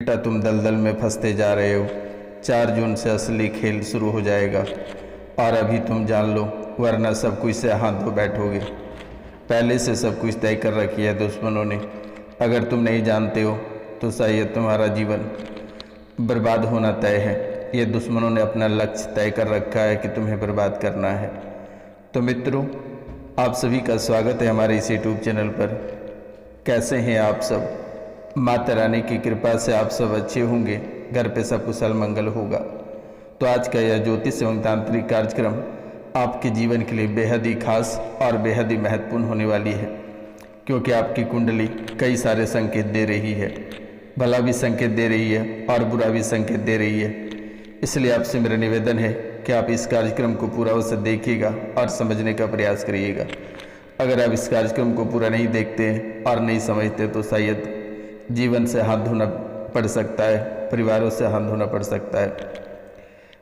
बेटा तुम दलदल में फंसते जा रहे हो। 4 जून से असली खेल शुरू हो जाएगा और अभी तुम जान लो, वरना सब कुछ से हाथ धो बैठोगे। पहले से सब कुछ तय कर रखी है दुश्मनों ने। अगर तुम नहीं जानते हो तो शायद तुम्हारा जीवन बर्बाद होना तय है। ये दुश्मनों ने अपना लक्ष्य तय कर रखा है कि तुम्हें बर्बाद करना है। तो मित्रों, आप सभी का स्वागत है हमारे इस यूट्यूब चैनल पर। कैसे हैं आप सब? माता रानी की कृपा से आप सब अच्छे होंगे, घर पे सब कुशल मंगल होगा। तो आज का यह ज्योतिष एवं तांत्रिक कार्यक्रम आपके जीवन के लिए बेहद ही खास और बेहद ही महत्वपूर्ण होने वाली है, क्योंकि आपकी कुंडली कई सारे संकेत दे रही है। भला भी संकेत दे रही है और बुरा भी संकेत दे रही है। इसलिए आपसे मेरा निवेदन है कि आप इस कार्यक्रम को पूरा अवश्य देखिएगा और समझने का प्रयास करिएगा। अगर आप इस कार्यक्रम को पूरा नहीं देखते हैं और नहीं समझते तो शायद जीवन से हाथ धोना पड़ सकता है, परिवारों से हाथ धोना पड़ सकता है।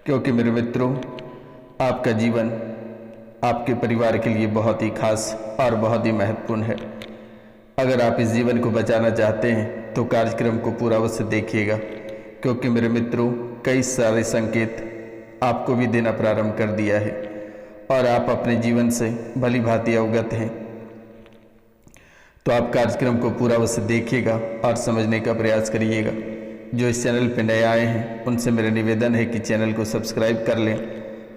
क्योंकि मेरे मित्रों, आपका जीवन आपके परिवार के लिए बहुत ही खास और बहुत ही महत्वपूर्ण है। अगर आप इस जीवन को बचाना चाहते हैं तो कार्यक्रम को पूरा अवश्य देखिएगा, क्योंकि मेरे मित्रों कई सारे संकेत आपको भी देना प्रारंभ कर दिया है और आप अपने जीवन से भली भांति अवगत हैं। तो आप कार्यक्रम को पूरा अवश्य देखिएगा और समझने का प्रयास करिएगा। जो इस चैनल पर नए आए हैं उनसे मेरा निवेदन है कि चैनल को सब्सक्राइब कर लें,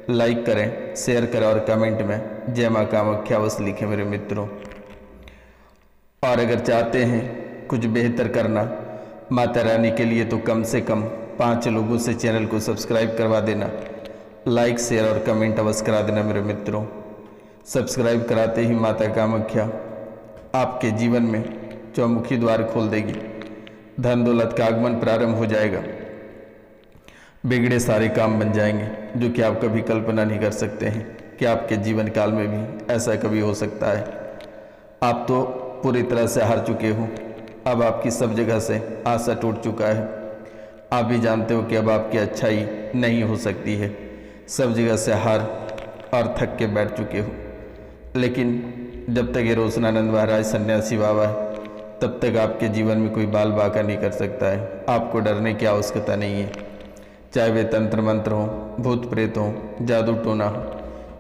लाइक करें, शेयर करें और कमेंट में जय माँ कामाख्या अवश्य लिखें मेरे मित्रों। और अगर चाहते हैं कुछ बेहतर करना माता रानी के लिए तो कम से कम 5 लोगों से चैनल को सब्सक्राइब करवा देना, लाइक शेयर और कमेंट अवश्य करा देना मेरे मित्रों। सब्सक्राइब कराते ही माता कामाख्या आपके जीवन में चौमुखी द्वार खोल देगी। धन दौलत का आगमन प्रारंभ हो जाएगा। बिगड़े सारे काम बन जाएंगे, जो कि आप कभी कल्पना नहीं कर सकते हैं कि आपके जीवन काल में भी ऐसा कभी हो सकता है। आप तो पूरी तरह से हार चुके हो। अब आपकी सब जगह से आशा टूट चुका है। आप भी जानते हो कि अब आपकी अच्छाई नहीं हो सकती है। सब जगह से हार और थक के बैठ चुके हो। लेकिन जब तक ये रोशनानंद महाराज सन्यासी बाबा है, तब तक आपके जीवन में कोई बाल बाका नहीं कर सकता है। आपको डरने की आवश्यकता नहीं है। चाहे वे तंत्र मंत्र हो, भूत प्रेत हो, जादू टोना हो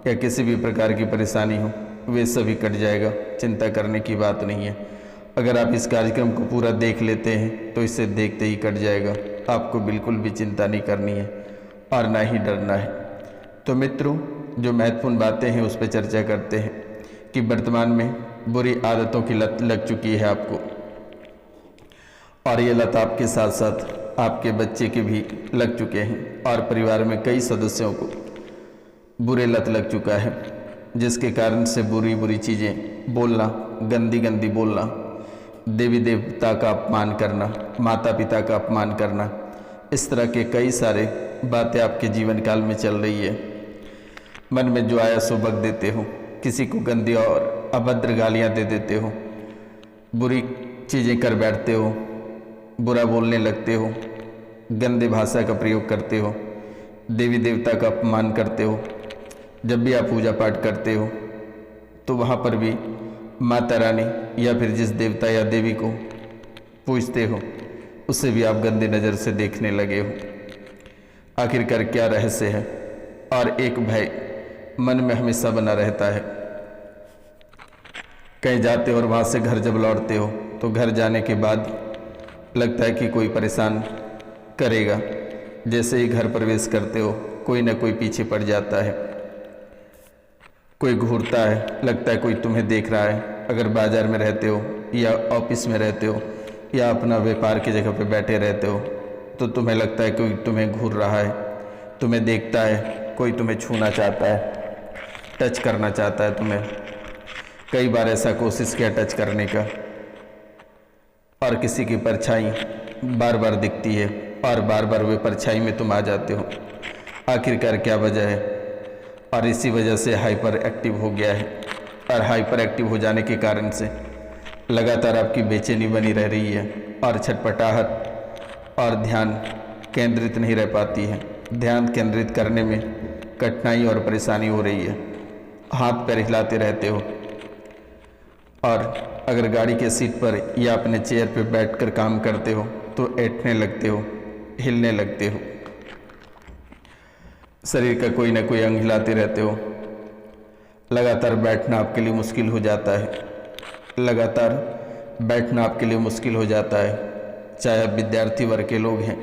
या किसी भी प्रकार की परेशानी हो, वे सभी कट जाएगा। चिंता करने की बात नहीं है। अगर आप इस कार्यक्रम को पूरा देख लेते हैं तो इसे देखते ही कट जाएगा। आपको बिल्कुल भी चिंता नहीं करनी है और ना ही डरना है। तो मित्रों, जो महत्वपूर्ण बातें हैं उस पर चर्चा करते हैं कि वर्तमान में बुरी आदतों की लत लग चुकी है आपको, और ये लत आपके साथ साथ आपके बच्चे के भी लग चुके हैं और परिवार में कई सदस्यों को बुरे लत लग चुका है, जिसके कारण से बुरी बुरी चीज़ें बोलना, गंदी गंदी बोलना, देवी देवता का अपमान करना, माता पिता का अपमान करना, इस तरह के कई सारे बातें आपके जीवन काल में चल रही है। मन में जो आया सो बक देते हो, किसी को गंदी और अभद्र गालियाँ दे देते हो, बुरी चीज़ें कर बैठते हो, बुरा बोलने लगते हो, गंदे भाषा का प्रयोग करते हो, देवी देवता का अपमान करते हो। जब भी आप पूजा पाठ करते हो तो वहाँ पर भी माता रानी या फिर जिस देवता या देवी को पूजते हो उसे भी आप गंदी नज़र से देखने लगे हो। आखिरकार क्या रहस्य है? और एक भय मन में हमेशा बना रहता है। कहीं जाते हो और वहाँ से घर जब लौटते हो तो घर जाने के बाद लगता है कि कोई परेशान करेगा। जैसे ही घर प्रवेश करते हो कोई ना कोई पीछे पड़ जाता है, कोई घूरता है, लगता है कोई तुम्हें देख रहा है। अगर बाजार में रहते हो या ऑफिस में रहते हो या अपना व्यापार की जगह पे बैठे रहते हो तो तुम्हें लगता है कोई तुम्हें घूर रहा है, तुम्हें देखता है, कोई तुम्हें छूना चाहता है, टच करना चाहता है तुम्हें। कई बार ऐसा कोशिश किया टच करने का और किसी की परछाई बार बार दिखती है और बार बार वे परछाई में तुम आ जाते हो। आखिरकार क्या वजह है? और इसी वजह से हाइपर एक्टिव हो गया है, और हाइपर एक्टिव हो जाने के कारण से लगातार आपकी बेचैनी बनी रह रही है और छटपटाहट और ध्यान केंद्रित नहीं रह पाती है। ध्यान केंद्रित करने में कठिनाई और परेशानी हो रही है। हाथ पैर हिलाते रहते हो और अगर गाड़ी के सीट पर या अपने चेयर पर बैठकर काम करते हो तो ऐंठने लगते हो, हिलने लगते हो, शरीर का कोई ना कोई अंग हिलाते रहते हो। लगातार बैठना आपके लिए मुश्किल हो जाता है, लगातार बैठना आपके लिए मुश्किल हो जाता है। चाहे आप विद्यार्थी वर्ग के लोग हैं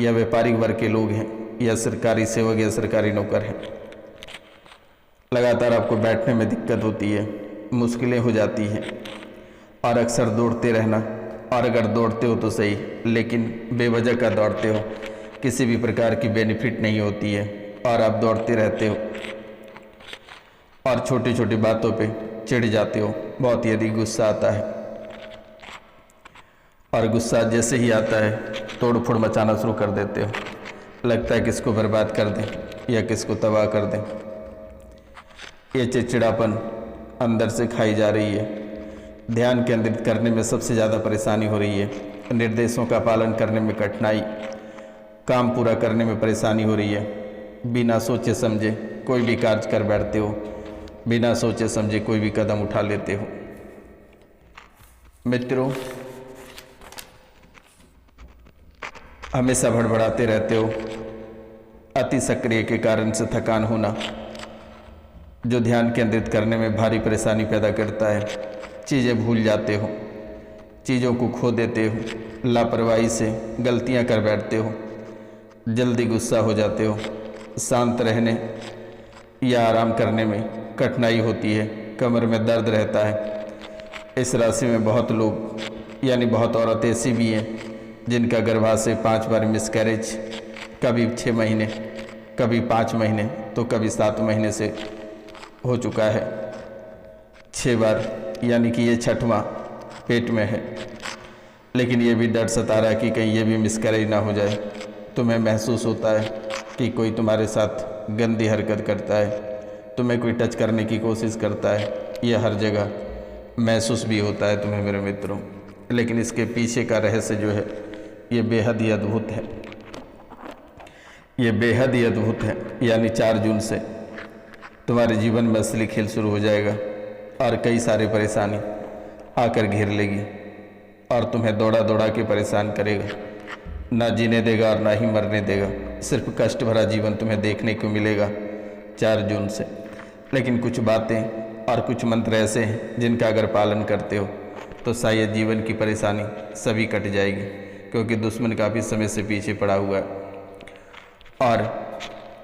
या व्यापारिक वर्ग के लोग हैं या सरकारी सेवक या सरकारी नौकर हैं, लगातार आपको बैठने में दिक्कत होती है, मुश्किलें हो जाती हैं। और अक्सर दौड़ते रहना, और अगर दौड़ते हो तो सही, लेकिन बेवजह का दौड़ते हो, किसी भी प्रकार की बेनिफिट नहीं होती है और आप दौड़ते रहते हो और छोटी छोटी बातों पे चिढ़ जाते हो, बहुत ही अधिक गुस्सा आता है। और गुस्सा जैसे ही आता है तोड़ फोड़ मचाना शुरू कर देते हो, लगता है किसको बर्बाद कर दें या किसको तबाह कर दें। ये चिड़चिड़ापन अंदर से खाई जा रही है, ध्यान केंद्रित करने में सबसे ज़्यादा परेशानी हो रही है, निर्देशों का पालन करने में कठिनाई, काम पूरा करने में परेशानी हो रही है। बिना सोचे समझे कोई भी कार्य कर बैठते हो, बिना सोचे समझे कोई भी कदम उठा लेते हो। मित्रों, हमेशा भड़बड़ाते रहते हो, अति सक्रिय के कारण से थकान होना जो ध्यान केंद्रित करने में भारी परेशानी पैदा करता है। चीज़ें भूल जाते हो, चीज़ों को खो देते हो, लापरवाही से गलतियां कर बैठते हो, जल्दी गुस्सा हो जाते हो, शांत रहने या आराम करने में कठिनाई होती है, कमर में दर्द रहता है। इस राशि में बहुत लोग यानी बहुत औरतें ऐसी भी हैं जिनका गर्भाशय 5 बार मिसकैरेज, कभी 6 महीने, कभी 5 महीने तो कभी 7 महीने से हो चुका है। 6 बार यानी कि ये 6वां पेट में है, लेकिन ये भी डर सता रहा है कि कहीं ये भी मिसकैरेज ना हो जाए। तुम्हें महसूस होता है कि कोई तुम्हारे साथ गंदी हरकत करता है, तुम्हें कोई टच करने की कोशिश करता है, ये हर जगह महसूस भी होता है तुम्हें मेरे मित्रों। लेकिन इसके पीछे का रहस्य जो है ये बेहद ही अद्भुत है, ये बेहद ही अद्भुत है। यानी 4 जून से तुम्हारे जीवन में असली खेल शुरू हो जाएगा और कई सारी परेशानी आकर घेर लेगी और तुम्हें दौड़ा दौड़ा के परेशान करेगा, ना जीने देगा और ना ही मरने देगा। सिर्फ कष्ट भरा जीवन तुम्हें देखने को मिलेगा 4 जून से। लेकिन कुछ बातें और कुछ मंत्र ऐसे हैं जिनका अगर पालन करते हो तो शायद जीवन की परेशानी सभी कट जाएगी, क्योंकि दुश्मन काफ़ी समय से पीछे पड़ा हुआ है और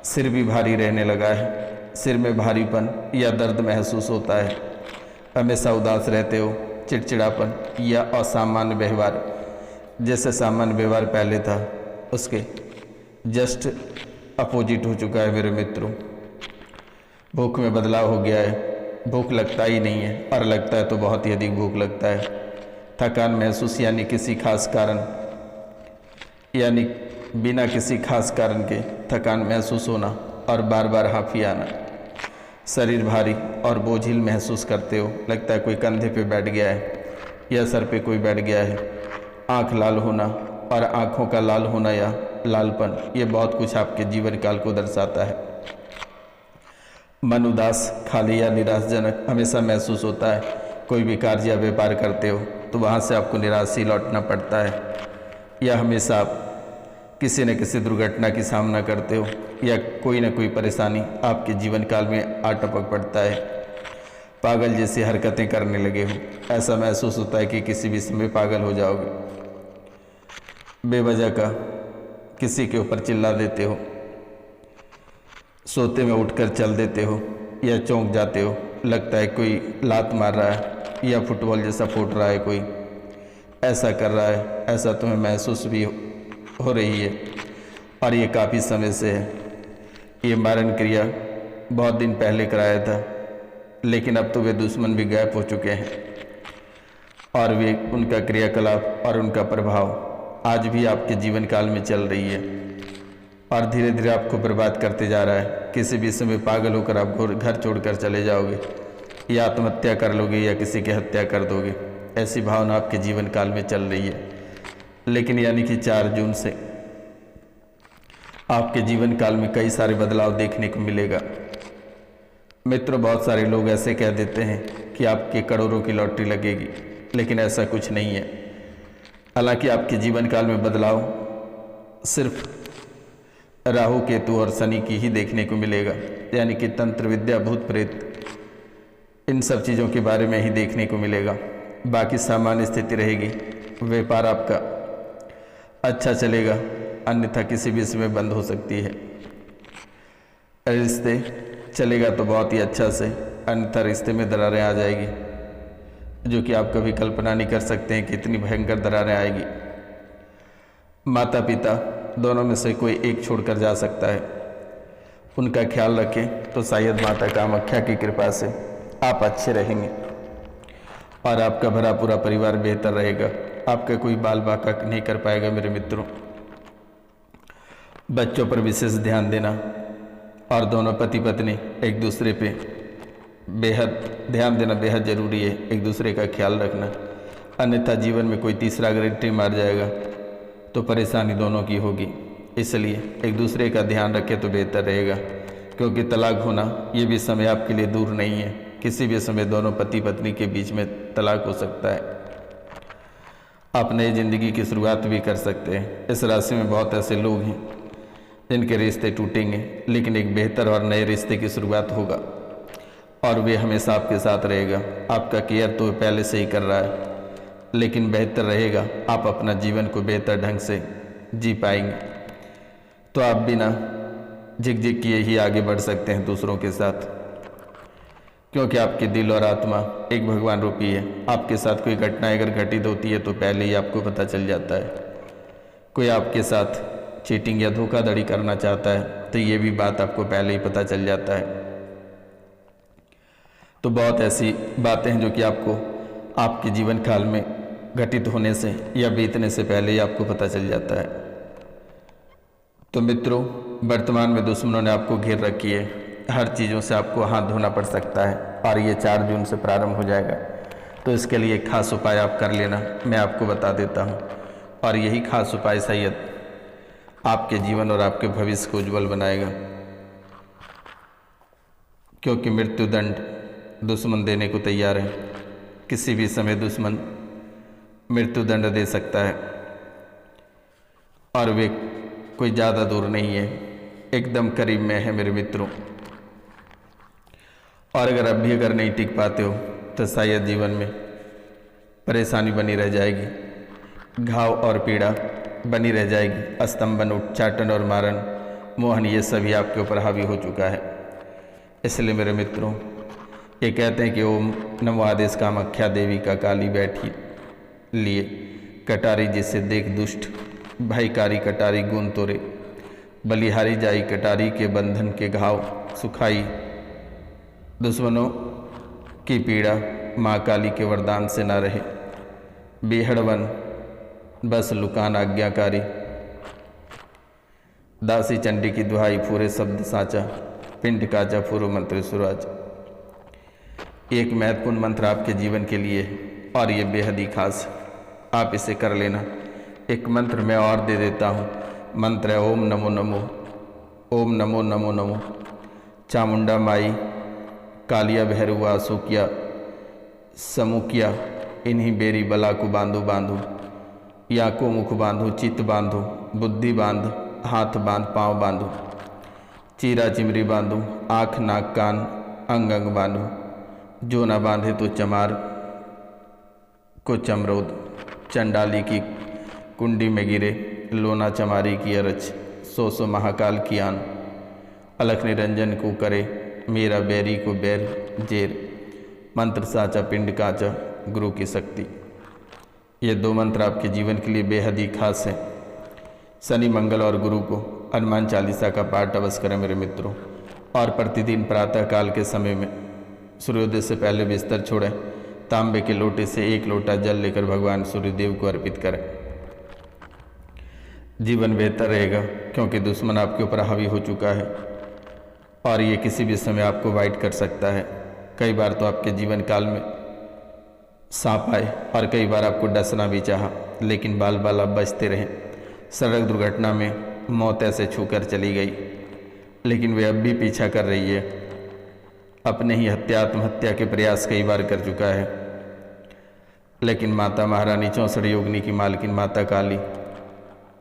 सिर भी भारी रहने लगा है। सिर में भारीपन या दर्द महसूस होता है, हमेशा उदास रहते हो, चिड़चिड़ापन या असामान्य व्यवहार, जैसे सामान्य व्यवहार पहले था उसके जस्ट अपोजिट हो चुका है मेरे मित्रों। भूख में बदलाव हो गया है, भूख लगता ही नहीं है और लगता है तो बहुत ही अधिक भूख लगता है। थकान महसूस यानी किसी खास कारण, यानी बिना किसी खास कारण के थकान महसूस होना और बार बार हांफी आना। शरीर भारी और बोझिल महसूस करते हो, लगता है कोई कंधे पे बैठ गया है या सर पे कोई बैठ गया है। आँख लाल होना और आँखों का लाल होना या लालपन, ये बहुत कुछ आपके जीवन काल को दर्शाता है। मन उदास, खाली या निराशजनक हमेशा महसूस होता है। कोई भी कार्य या व्यापार करते हो तो वहाँ से आपको निराश ही लौटना पड़ता है, या हमेशा आप किसी न किसी दुर्घटना की सामना करते हो या कोई न कोई परेशानी आपके जीवन काल में आ टपक पड़ता है। पागल जैसी हरकतें करने लगे हो, ऐसा महसूस होता है कि किसी भी समय पागल हो जाओगे। बेवजह का किसी के ऊपर चिल्ला देते हो, सोते में उठकर चल देते हो या चौंक जाते हो, लगता है कोई लात मार रहा है या फुटबॉल जैसा फूट रहा है, कोई ऐसा कर रहा है। ऐसा तुम्हें महसूस भी हो रही है और ये काफ़ी समय से है। ये मारण क्रिया बहुत दिन पहले कराया था, लेकिन अब तो वे दुश्मन भी गायब हो चुके हैं और वे उनका क्रियाकलाप और उनका प्रभाव आज भी आपके जीवन काल में चल रही है और धीरे धीरे आपको बर्बाद करते जा रहा है। किसी भी समय पागल होकर आप घर छोड़कर चले जाओगे या आत्महत्या कर लोगे या किसी की हत्या कर दोगे, ऐसी भावना आपके जीवन काल में चल रही है। लेकिन यानी कि 4 जून से आपके जीवन काल में कई सारे बदलाव देखने को मिलेगा। मित्रों, बहुत सारे लोग ऐसे कह देते हैं कि आपके करोड़ों की लॉटरी लगेगी, लेकिन ऐसा कुछ नहीं है। हालांकि आपके जीवन काल में बदलाव सिर्फ राहु केतु और शनि की ही देखने को मिलेगा, यानी कि तंत्र विद्या भूत प्रेत इन सब चीज़ों के बारे में ही देखने को मिलेगा। बाकी सामान्य स्थिति रहेगी। व्यापार आपका अच्छा चलेगा, अन्यथा किसी भी समय बंद हो सकती है। रिश्ते चलेगा तो बहुत ही अच्छा से, अन्यथा रिश्ते में दरारें आ जाएगी, जो कि आप कभी कल्पना नहीं कर सकते हैं कि इतनी भयंकर दरारें आएगी। माता पिता दोनों में से कोई एक छोड़कर जा सकता है, उनका ख्याल रखें तो शायद माता कामाख्या की कृपा से आप अच्छे रहेंगे और आपका भरा पूरा परिवार बेहतर रहेगा। आपका कोई बाल बाका नहीं कर पाएगा मेरे मित्रों। बच्चों पर विशेष ध्यान देना और दोनों पति पत्नी एक दूसरे पे बेहद ध्यान देना बेहद ज़रूरी है, एक दूसरे का ख्याल रखना, अन्यथा जीवन में कोई तीसरा अगर एंट्री मार जाएगा तो परेशानी दोनों की होगी। इसलिए एक दूसरे का ध्यान रखें तो बेहतर रहेगा, क्योंकि तलाक होना ये भी समय आपके लिए दूर नहीं है। किसी भी समय दोनों पति पत्नी के बीच में तलाक हो सकता है। आप नई जिंदगी की शुरुआत भी कर सकते हैं। इस राशि में बहुत ऐसे लोग हैं जिनके रिश्ते टूटेंगे, लेकिन एक बेहतर और नए रिश्ते की शुरुआत होगा और वे हमेशा आपके साथ रहेगा। आपका केयर तो पहले से ही कर रहा है, लेकिन बेहतर रहेगा आप अपना जीवन को बेहतर ढंग से जी पाएंगे, तो आप बिना झिकझिक किए ही आगे बढ़ सकते हैं दूसरों के साथ, क्योंकि आपके दिल और आत्मा एक भगवान रूपी है। आपके साथ कोई घटना अगर घटित होती है तो पहले ही आपको पता चल जाता है। कोई आपके साथ चीटिंग या धोखाधड़ी करना चाहता है तो ये भी बात आपको पहले ही पता चल जाता है। तो बहुत ऐसी बातें हैं जो कि आपको आपके जीवन काल में घटित होने से या बीतने से पहले ही आपको पता चल जाता है। तो मित्रों, वर्तमान में दुश्मनों ने आपको घेर रखी है, हर चीज़ों से आपको हाथ धोना पड़ सकता है और ये 4 जून से प्रारंभ हो जाएगा। तो इसके लिए खास उपाय आप कर लेना, मैं आपको बता देता हूँ, और यही खास उपाय शायद आपके जीवन और आपके भविष्य को उज्जवल बनाएगा, क्योंकि मृत्युदंड दुश्मन देने को तैयार है। किसी भी समय दुश्मन मृत्युदंड दे सकता है और वे कोई ज़्यादा दूर नहीं है, एकदम करीब में है मेरे मित्रों। और अगर अभी नहीं टिक पाते हो तो शायद जीवन में परेशानी बनी रह जाएगी, घाव और पीड़ा बनी रह जाएगी, स्तंभन, उच्चाटन और मारण, मोहन, ये सभी आपके ऊपर हावी हो चुका है। इसलिए मेरे मित्रों, ये कहते हैं कि ओम नमो आदेश कामाख्या देवी का काली बैठी लिए कटारी, जिसे देख दुष्ट भाईकारी कटारी गुण तोरे, बलिहारी जाई कटारी के बंधन के घाव सुखाई, दुश्मनों की पीड़ा माँ काली के वरदान से न रहे, बेहड़वन बस लुकान आज्ञाकारी, दासी चंडी की दुहाई फूरे शब्द साचा, पिंड काचा फूरो मंत्र सुराज। एक महत्वपूर्ण मंत्र आपके जीवन के लिए और ये बेहद ही खास, आप इसे कर लेना। एक मंत्र मैं और दे देता हूँ, मंत्र है ओम नमो नमो, ओम नमो नमो नमो, चामुंडा माई कालिया भैरुआ सुकिया समुकिया, इन्हीं बेरी बला को बांधो बांधो, या को मुख बांधो, चित्त बांधो, बुद्धि बांध, हाथ बांध, पाँव बांधो, चीरा चिमरी बांधो, आँख नाक कान अंग अंग बांधो, जो ना बांधे तो चमार को चमरोद, चंडाली की कुंडी में गिरे, लोना चमारी की अरच, सो महाकाल की आन, अलख निरंजन को करे, मेरा बैरी को बैर जेर, मंत्र साचा पिंड काचा गुरु की शक्ति। ये 2 मंत्र आपके जीवन के लिए बेहद ही खास है। शनि, मंगल और गुरु को हनुमान चालीसा का पाठ अवश्य करें मेरे मित्रों, और प्रतिदिन प्रातः काल के समय में सूर्योदय से पहले बिस्तर छोड़ें, तांबे के लोटे से 1 लोटा जल लेकर भगवान सूर्यदेव को अर्पित करें। जीवन बेहतर रहेगा, क्योंकि दुश्मन आपके ऊपर हावी हो चुका है और ये किसी भी समय आपको वाइट कर सकता है। कई बार तो आपके जीवन काल में सांप आए और कई बार आपको डसना भी चाहा, लेकिन बाल बाल आप बचते रहे। सड़क दुर्घटना में मौत ऐसे छूकर चली गई, लेकिन वे अब भी पीछा कर रही है। अपने ही आत्महत्या के प्रयास कई बार कर चुका है। लेकिन माता महारानी 64 योगिनी की मालकिन माता काली,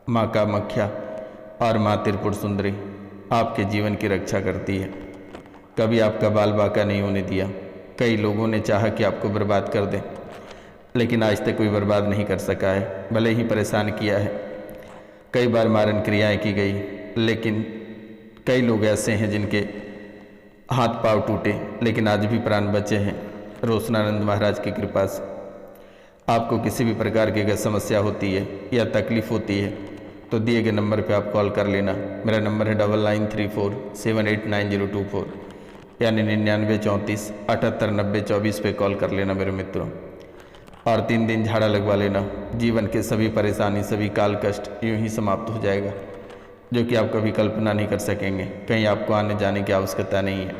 माँ कामाख्या और माँ त्रिपुर सुंदरी आपके जीवन की रक्षा करती है। कभी आपका बाल बाका नहीं होने दिया। कई लोगों ने चाहा कि आपको बर्बाद कर दें, लेकिन आज तक कोई बर्बाद नहीं कर सका है, भले ही परेशान किया है। कई बार मारन क्रियाएं की गई, लेकिन कई लोग ऐसे हैं जिनके हाथ पांव टूटे लेकिन आज भी प्राण बचे हैं रोशनानंद महाराज की कृपा से। आपको किसी भी प्रकार की अगर समस्या होती है या तकलीफ़ होती है तो दिए गए नंबर पे आप कॉल कर लेना। मेरा नंबर है 9934789024 यानी 9934789024 पे कॉल कर लेना मेरे मित्रों। और 3 दिन झाड़ा लगवा लेना। जीवन के सभी परेशानी, सभी काल कष्ट यूँ ही समाप्त हो जाएगा, जो कि आप कभी कल्पना नहीं कर सकेंगे। कहीं आपको आने जाने की आवश्यकता नहीं है।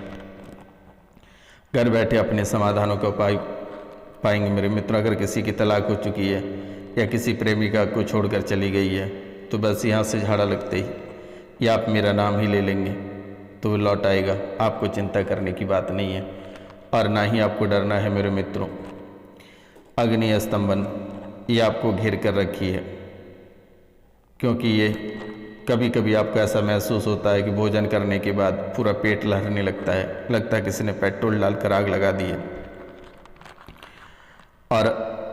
घर बैठे अपने समाधानों का उपाय पाएंगे मेरे मित्रों। अगर किसी की तलाक हो चुकी है या किसी प्रेमिका को छोड़कर चली गई है तो बस यहाँ से झाड़ा लगते ही या आप मेरा नाम ही ले लेंगे तो वो लौट आएगा। आपको चिंता करने की बात नहीं है और ना ही आपको डरना है मेरे मित्रों। अग्नि स्तंभन ये आपको घेर कर रखी है, क्योंकि ये कभी कभी आपको ऐसा महसूस होता है कि भोजन करने के बाद पूरा पेट लहरने लगता है किसी ने पेट्रोल डालकर आग लगा दी है। और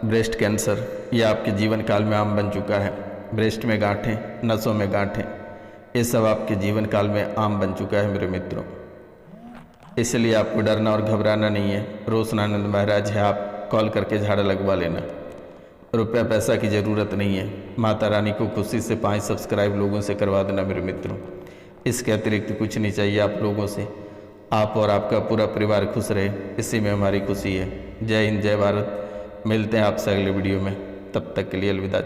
ब्रेस्ट कैंसर ये आपके जीवन काल में आम बन चुका है। ब्रेस्ट में गांठें, नसों में गांठें, ये सब आपके जीवन काल में आम बन चुका है मेरे मित्रों। इसलिए आपको डरना और घबराना नहीं है। रोशनानंद महाराज है, आप कॉल करके झाड़ा लगवा लेना। रुपया पैसा की ज़रूरत नहीं है। माता रानी को खुशी से 5 सब्सक्राइब लोगों से करवा देना मेरे मित्रों। इसके अतिरिक्त कुछ नहीं चाहिए आप लोगों से। आप और आपका पूरा परिवार खुश रहे, इसी में हमारी खुशी है। जय हिंद, जय भारत। मिलते हैं आपसे अगले वीडियो में, तब तक के लिए अलविदा।